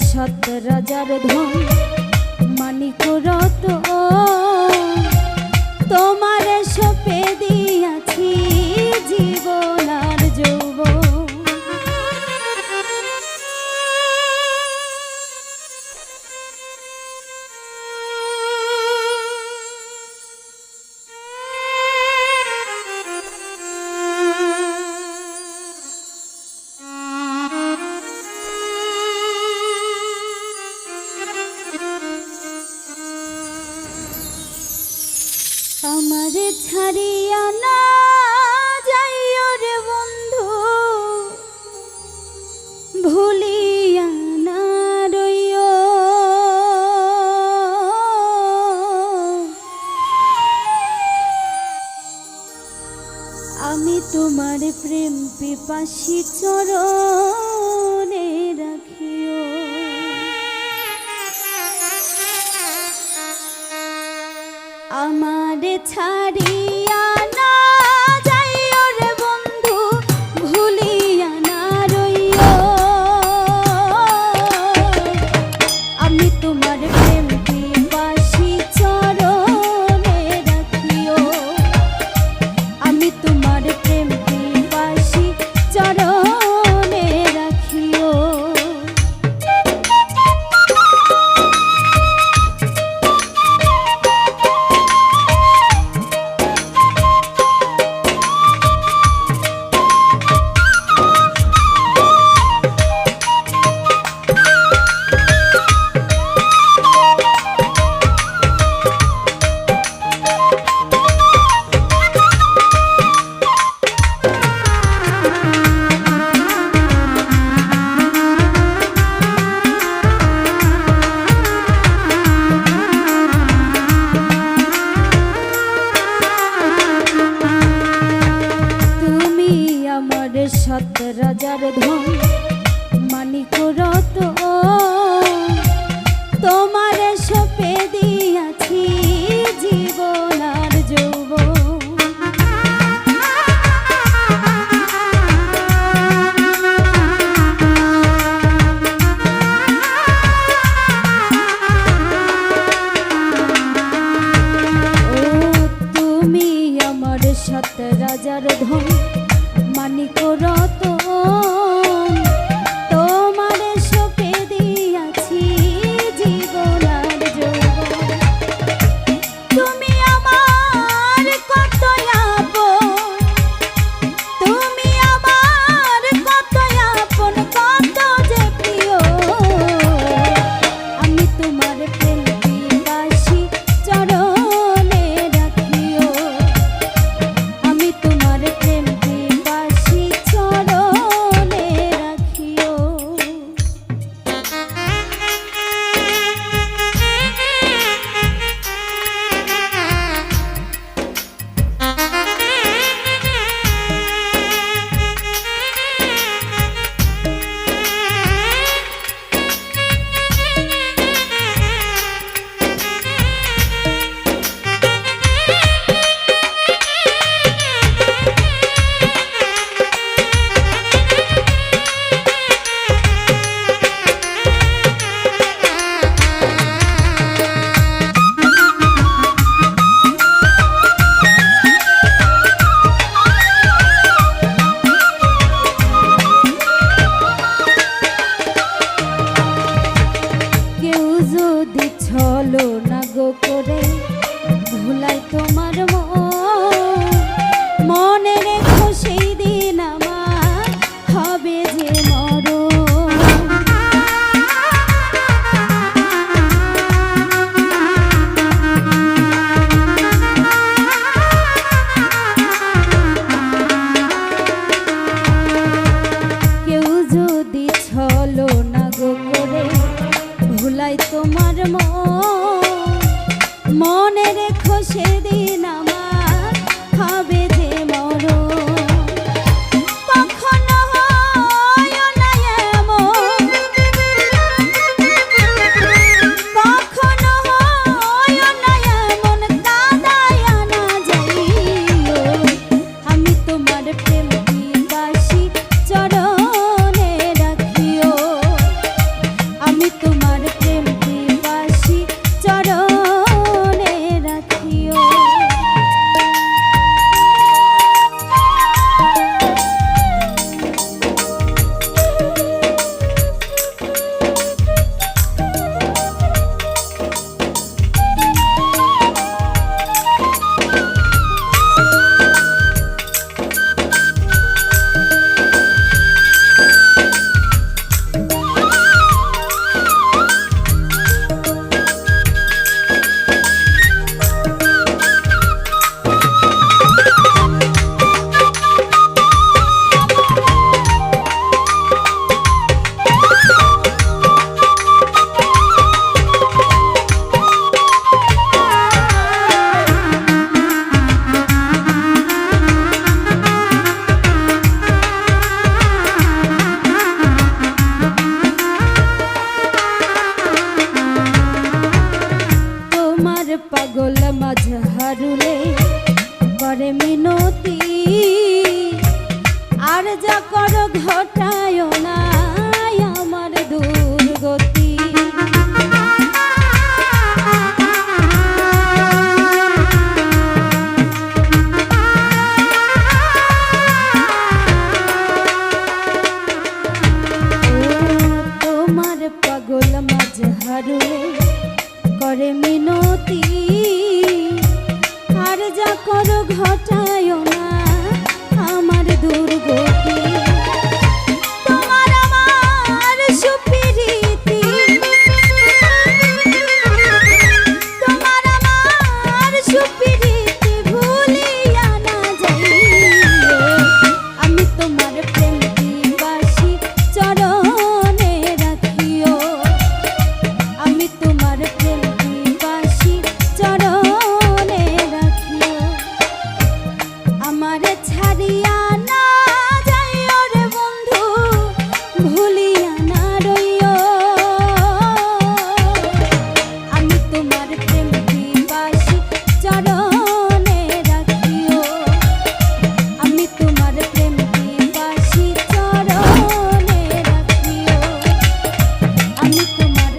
সত রাজার ধন মানিক রতন তোমারে সপে দিয়াছি জীবন আর যৌবন। আমারে ছাড়িয়া না যাইও রে বন্ধু, ভুলিয়া না রইও। আমি তোমার প্রেম পিপাসী চরণে রাখিও। আমারে ছাড়িয়া না যাইও রে বন্ধু, ভুলিয়া না রইও। আমি তোমার প্রেম পিপাসী চরণে রাখিও। আমি তোমার প্রেম পিপাসী চরণে রাখিও। সত রাজার ধন মানিক রতন তোমারে সপে দিয়াছি জীবন আর যৌবন। ও তুমি আমার সত রাজার ধন মানিক রতন তোমারে সপে দিয়াছি জীবন আর কাটায় না আমার দুর্গতি। তোমার পাগল মাঝহারে করে মিনতি, আর যা করো ঘটা